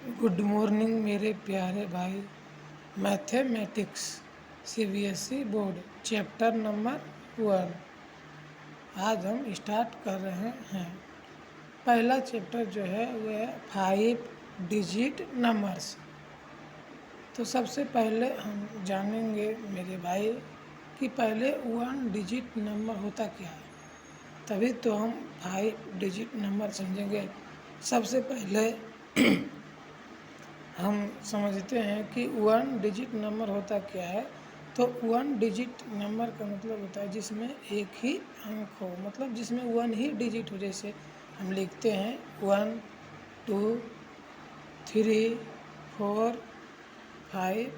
Good morning मेरे प्यारे भाई। Mathematics CBSE board chapter number 1 आज हम स्टार्ट कर रहे हैं। पहला चैप्टर जो है वह है 5 डिजिट नंबर्स। तो सबसे पहले हम जानेंगे मेरे भाई कि पहले 1 डिजिट नंबर होता क्या है, तभी तो हम 5 डिजिट नंबर समझेंगे। सबसे पहले हम समझते हैं कि 1 डिजिट नंबर होता क्या है। तो 1 डिजिट नंबर का मतलब होता है जिसमें एक ही अंक हो, मतलब जिसमें 1 ही डिजिट हो। जैसे हम लिखते हैं 1 2 3 4 5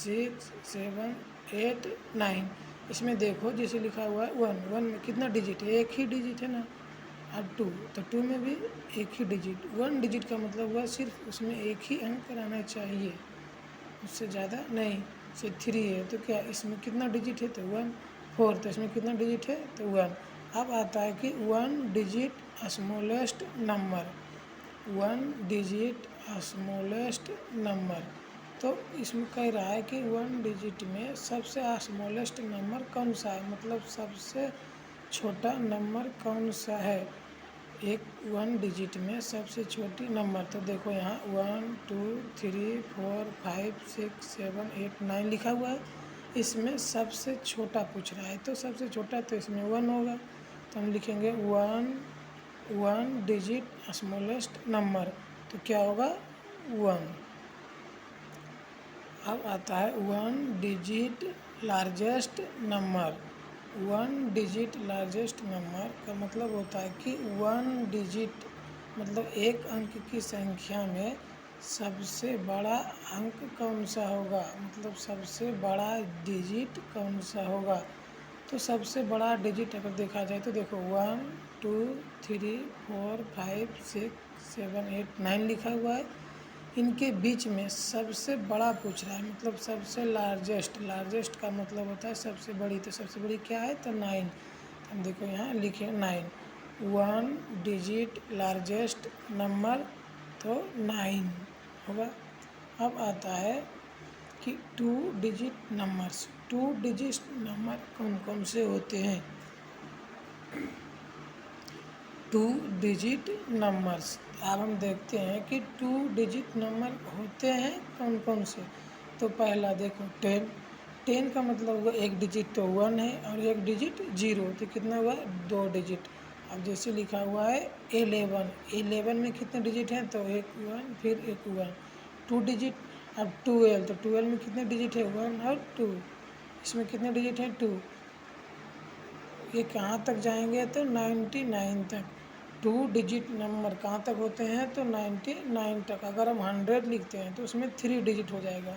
6 7 8 9। इसमें देखो जैसे लिखा हुआ है 1 में कितना डिजिट है, एक ही डिजिट है ना। अब 2, तो 2 में भी एक ही डिजिट। 1 डिजिट का मतलब हुआ सिर्फ उसमें एक ही अंक रहना चाहिए, उससे ज़्यादा नहीं। जैसे 3 है तो क्या इसमें कितना डिजिट है, तो 1। 4 तो इसमें कितना डिजिट है, तो 1। अब आता है कि 1 digit smallest number. 1 digit smallest number, तो इसमें कह रहा है कि 1 डिजिट में सबसे स्मॉलेस्ट नंबर कौन सा है, मतलब सबसे छोटा नंबर कौन सा है। एक 1 डिजिट में सबसे छोटी नंबर, तो देखो यहाँ 1 2 3 4 5 6 7 8 9 लिखा हुआ है। इसमें सबसे छोटा पूछ रहा है, तो सबसे छोटा तो इसमें 1 होगा। तो हम लिखेंगे 1 डिजिट स्मॉलेस्ट नंबर, तो क्या होगा 1। अब आता है 1 digit largest number. 1 digit largest number का मतलब होता है कि 1 डिजिट मतलब एक अंक की संख्या में सबसे बड़ा अंक कौन सा होगा, मतलब सबसे बड़ा डिजिट कौन सा होगा। तो सबसे बड़ा डिजिट अगर देखा जाए तो देखो 1 2 3 4 5 6 7 8 9 लिखा हुआ है। इनके बीच में सबसे बड़ा पूछ रहा है, मतलब सबसे लार्जेस्ट का मतलब होता है सबसे बड़ी। तो सबसे बड़ी क्या है, तो 9। तो हम देखो यहाँ लिखे 9। 1 डिजिट लार्जेस्ट नंबर तो 9 होगा। अब आता है कि 2 डिजिट नंबर्स। 2 डिजिट नंबर कौन कौन से होते हैं। 2 डिजिट नंबर्स, अब हम देखते हैं कि 2 डिजिट नंबर होते हैं कौन कौन से। तो पहला देखो 10। 10 का मतलब हुआ एक डिजिट तो 1 है और एक डिजिट 0, तो कितना हुआ 2 डिजिट। अब जैसे लिखा हुआ है 11। 11 में कितने डिजिट हैं, तो एक 1 फिर एक 1, 2 डिजिट। अब 12, तो 12 में कितने डिजिट है 1 और 2, इसमें कितने डिजिट हैं 2। ये कहाँ तक जाएंगे, तो 99 तक। 2 डिजिट नंबर कहाँ तक होते हैं, तो 99 तक। अगर हम 100 लिखते हैं तो उसमें 3 डिजिट हो जाएगा।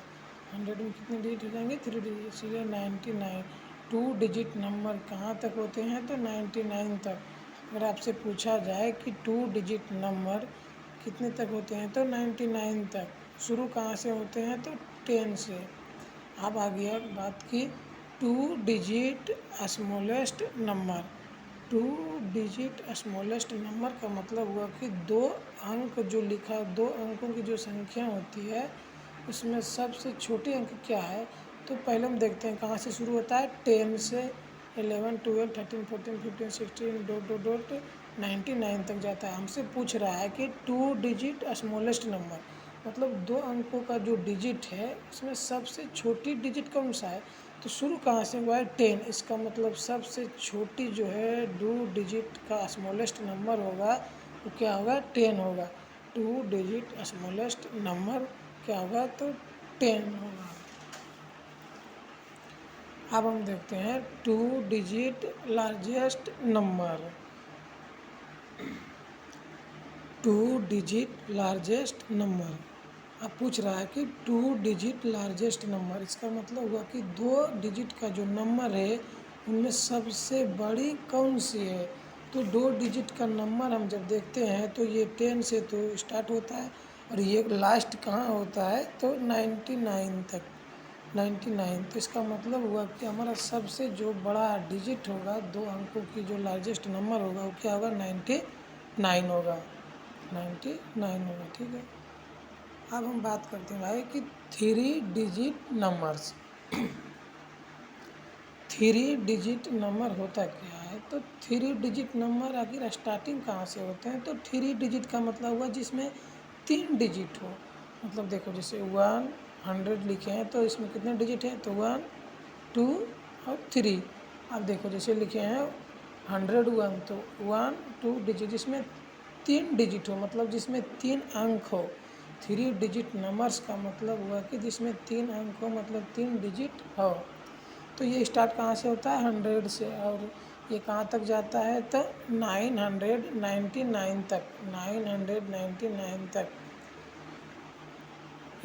100 में कितने डिजिट हो जाएंगे, 3 डिजिट, इसलिए 99। 2 डिजिट नंबर कहाँ तक होते हैं, तो 99 तक। अगर आपसे पूछा जाए कि 2 डिजिट नंबर कितने तक होते हैं, तो 99 तक। शुरू कहाँ से होते हैं, तो 10 से। अब आ गया बात की 2 digit smallest number. 2 digit smallest number का मतलब हुआ कि 2 अंक जो लिखा, 2 अंकों की जो संख्या होती है उसमें सबसे छोटे अंक क्या है। तो पहले हम देखते हैं कहाँ से शुरू होता है, 10 से 11 12 13 14 15 16 डॉट डॉट डॉट 99 तक जाता है। हमसे पूछ रहा है कि 2 डिजिट स्मॉलेस्ट नंबर, मतलब 2 अंकों का जो डिजिट है उसमें सबसे छोटी डिजिट कौन सा है। तो शुरू कहाँ से हुआ है, 10। इसका मतलब सबसे छोटी जो है 2 डिजिट का स्मॉलेस्ट नंबर होगा वो क्या होगा, 10 होगा। 2 डिजिट स्मॉलेस्ट नंबर क्या होगा, तो 10 होगा। अब हम देखते हैं 2 digit largest number. 2 digit largest number, अब पूछ रहा है कि 2 डिजिट लार्जेस्ट नंबर, इसका मतलब हुआ कि 2 डिजिट का जो नंबर है उनमें सबसे बड़ी कौन सी है। तो 2 डिजिट का नंबर हम जब देखते हैं तो ये 10 से तो स्टार्ट होता है और ये लास्ट कहाँ होता है, तो 99 तक। 99, तो इसका मतलब हुआ कि हमारा सबसे जो बड़ा डिजिट होगा 2 अंकों की जो लार्जेस्ट नंबर होगा वो क्या होगा, 99 होगा। 99 होगा, ठीक है। अब हम बात करते हैं भाई कि 3 डिजिट नंबर्स। 3 डिजिट नंबर होता क्या है? तो 3 डिजिट नंबर आखिर स्टार्टिंग कहाँ से होते हैं? तो 3 डिजिट का मतलब हुआ जिसमें 3 डिजिट हो। मतलब देखो जैसे 100 लिखे हैं तो इसमें कितने डिजिट हैं? तो 1, 2 और 3। अब देखो जैसे लिखे हैं 101 तो 1, 2 डिजिट जिसमें 3 डिजिट हो, मतलब जिसमें 3 अंक हो। 3 डिजिट नंबर्स का मतलब हुआ कि जिसमें 3 अंक हो, मतलब 3 डिजिट हो। तो ये स्टार्ट कहाँ से होता है? 100 से। और ये कहाँ तक जाता है? तो 999 तक। 999 तक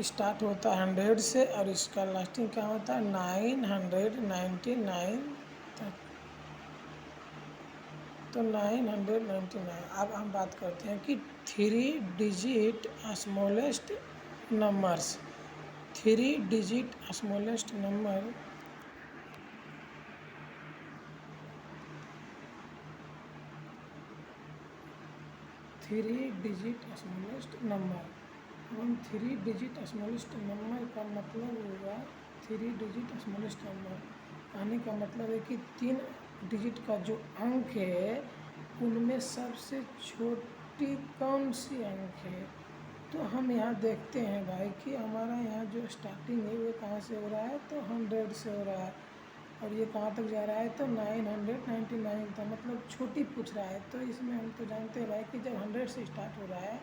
स्टार्ट होता है 100 से और इसका लास्टिंग क्या होता है? 999 तक। तो 999। अब हम बात करते हैं कि 3 digit smallest numbers. 3 digit smallest number 3 digit smallest number. हम 3 डिजिट स्मॉलेस्ट नंबर का मतलब होगा 3 डिजिट स्मॉलेस्ट नंबर कहने का मतलब है कि 3 डिजिट का जो अंक है उनमें सबसे छोटी कौन सी अंक है। तो हम यहाँ देखते हैं भाई कि हमारा यहाँ जो स्टार्टिंग है वो कहाँ से हो रहा है? तो 100 से हो रहा है और ये कहाँ तक जा रहा है? तो 999 तक, मतलब छोटी पूछ रहा है। तो इसमें हम तो जानते हैं भाई कि जब 100 से स्टार्ट हो रहा है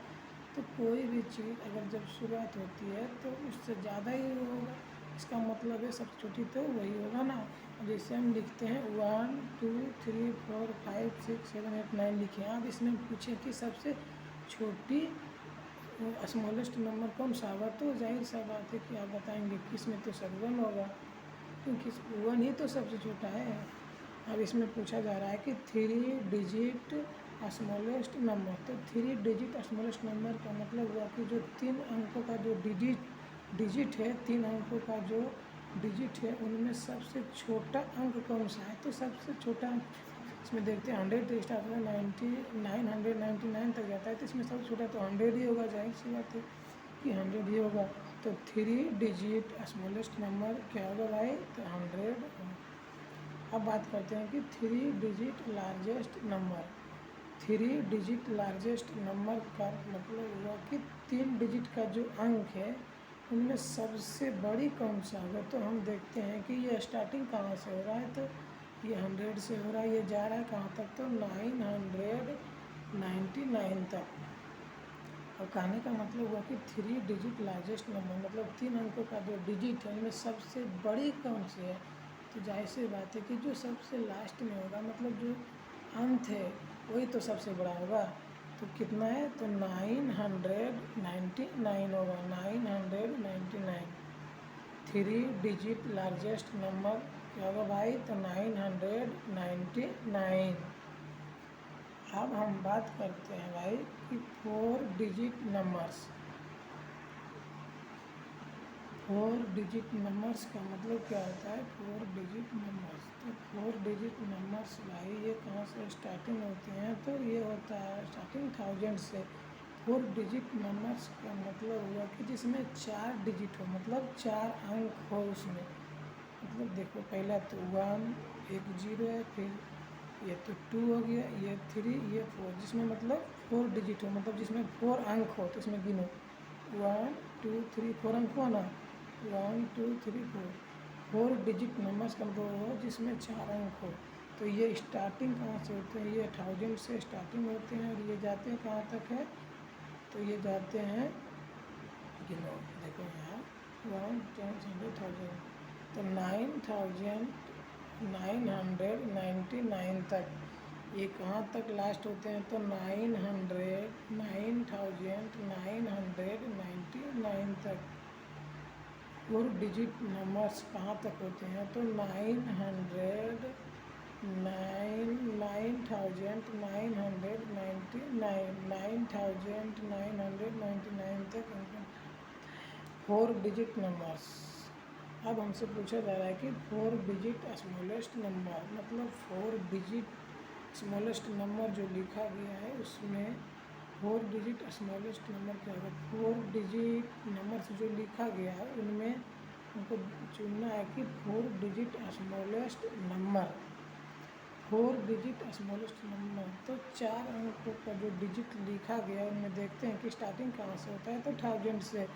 तो कोई भी चीज़ अगर जब शुरुआत होती है तो उससे ज़्यादा ही होगा। इसका मतलब है सबसे छोटी तो वही होगा ना। अब जैसे हम लिखते हैं 1, 2, 3, 4, 5, 6, 7, 8, 9 लिखे हैं। अब इसमें पूछे कि सबसे छोटी स्मॉलेस्ट नंबर कौन सा होगा, तो जाहिर सा बात है कि आप बताएंगे कि इसमें तो सब 1 होगा, क्योंकि 1 ही तो सबसे छोटा है। अब इसमें पूछा जा रहा है कि 3 डिजिट स्मॉलेस्ट नंबर। तो 3 डिजिट स्मॉलेस्ट नंबर का मतलब हुआ कि जो 3 अंकों का जो डिजिट है, 3 अंकों का जो डिजिट है उनमें सबसे छोटा अंक कौन सा है। तो सबसे छोटा इसमें देखते हैं 100 से स्टार्ट होगा 999 तक जाता है। तो इसमें सबसे छोटा तो 100 ही होगा, जाहिर सी बात है कि 100 ही होगा। तो 3 डिजिट स्मॉलेस्ट नंबर क्या होगा भाई? तो 100। अब बात करते हैं कि 3 digit largest number. 3 digit largest number का मतलब हुआ कि 3 डिजिट का जो अंक है उनमें सबसे बड़ी कौन सा होगा। तो हम देखते हैं कि ये स्टार्टिंग कहाँ से हो रहा है? तो ये 100 से हो रहा है। ये जा रहा है कहाँ तक? तो 999 तक। और कहने का मतलब हुआ कि 3 डिजिट लार्जेस्ट नंबर मतलब 3 अंकों का जो डिजिट है उनमें सबसे बड़ी कौन सी है। तो जाहिर सी बात है कि जो सबसे लास्ट में होगा, मतलब जो अंत है वही तो सबसे बड़ा होगा। तो कितना है? तो 999 होगा। 999 3 डिजिट लार्जेस्ट नंबर क्या होगा भाई? तो 999। अब हम बात करते हैं भाई कि 4 डिजिट नंबर्स। 4 डिजिट नंबर्स का मतलब क्या होता है? 4 डिजिट नंबर्स। तो 4 डिजिट नंबर्स भाई ये कहाँ से स्टार्टिंग होते हैं? तो ये होता है स्टार्टिंग 1000 से। 4 डिजिट नंबर्स का मतलब हुआ कि जिसमें 4 डिजिट हो, मतलब 4 अंक हो उसमें। मतलब देखो पहला तो 1, एक 0 है, फिर ये तो 2 हो गया, ये 3, ये 4, जिसमें मतलब 4 डिजिट हो, मतलब जिसमें 4 अंक हो। तो इसमें गिनो 1, 2, 3, 4 अंक हुआ ना। 1, 2, 3, 4। 4 डिजिट नंबर्स का मतलब हो जिसमें 4 अंक हो। तो ये स्टार्टिंग कहाँ से होते हैं? ये 1000 से स्टार्टिंग होते हैं और ये जाते हैं कहाँ तक है? तो ये जाते हैं, गिनो देखो यहाँ 1, 10, 100, 1000। तो 9999 तक। ये कहाँ तक लास्ट होते हैं? तो 9999 तक। 4 डिजिट नंबर्स कहाँ तक होते हैं? तो 9999 तक 4 डिजिट नंबर्स। अब हमसे पूछा जा रहा है कि 4 डिजिट स्मॉलेस्ट नंबर, मतलब 4 डिजिट स्मॉलेस्ट नंबर जो लिखा गया है उसमें 4 डिजिट स्मॉलेस्ट नंबर क्या होगा? 4 डिजिट नंबर से जो लिखा गया है उनमें हमको चुनना है कि 4 digit smallest number, 4 digit smallest number. तो 4 अंकों का जो डिजिट लिखा गया उनमें देखते हैं कि स्टार्टिंग कहाँ से होता है, तो 1000 से।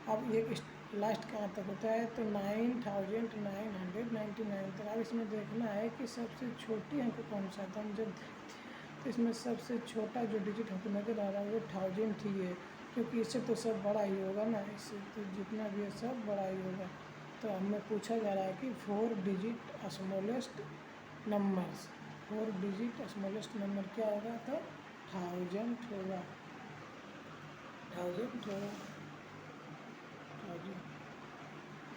अब ये लास्ट कहाँ तक होता है, तो 9999 तक। अब इसमें देखना है कि सबसे छोटी अंक कौन सा है। तो हम जब तो इसमें सबसे छोटा जो डिजिट हमको नज़र आ रहा है वो 1000 ही है, क्योंकि इससे तो सब बड़ा ही होगा ना, इससे तो जितना भी है सब बड़ा ही होगा। तो हमें पूछा जा रहा है कि 4 digit smallest numbers, 4 digit smallest number क्या होगा, तो 1000 होगा, 1000 होगा, 1000।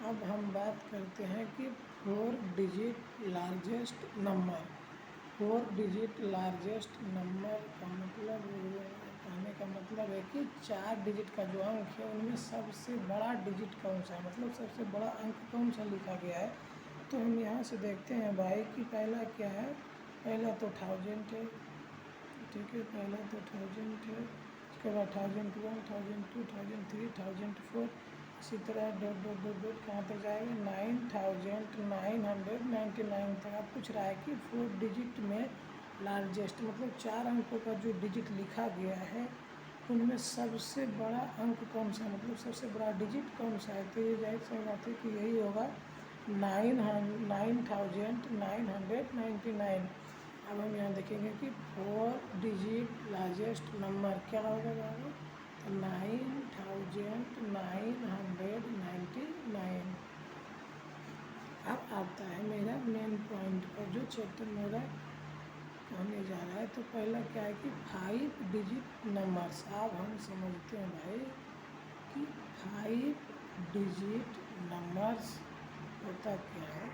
अब हम बात करते हैं कि 4 digit largest number. 4 digit largest number का मतलब, कहने का मतलब है कि 4 डिजिट का जो अंक है उनमें सबसे बड़ा डिजिट कौन सा है, मतलब सबसे बड़ा अंक कौन सा लिखा गया है। तो हम यहाँ से देखते हैं भाई कि पहला क्या है, पहला तो 1000 है, ठीक है, पहला तो 1000 है। उसके बाद 1001, 1002, 1003, 1004, इसी तरह डॉट डॉट डॉट डॉट कहाँ तक जाएगा, 9999 तक। आप पूछ रहा है कि 4 डिजिट में लार्जेस्ट मतलब 4 अंकों का जो डिजिट लिखा गया है उनमें सबसे बड़ा अंक कौन सा है, मतलब सबसे बड़ा डिजिट कौन सा है। तो ये जाहिर सी बात है कि यही होगा 9999। अब हम यहाँ देखेंगे कि 4 डिजिट लार्जेस्ट नंबर क्या होगा बाबू, तो 9999। अब आता है मेरा मेन पॉइंट पर, जो चैप्टर मेरा होने जा रहा है। तो पहला क्या है कि 5 डिजिट नंबर्स। अब हम समझते हैं भाई कि 5 डिजिट नंबर्स होता क्या है।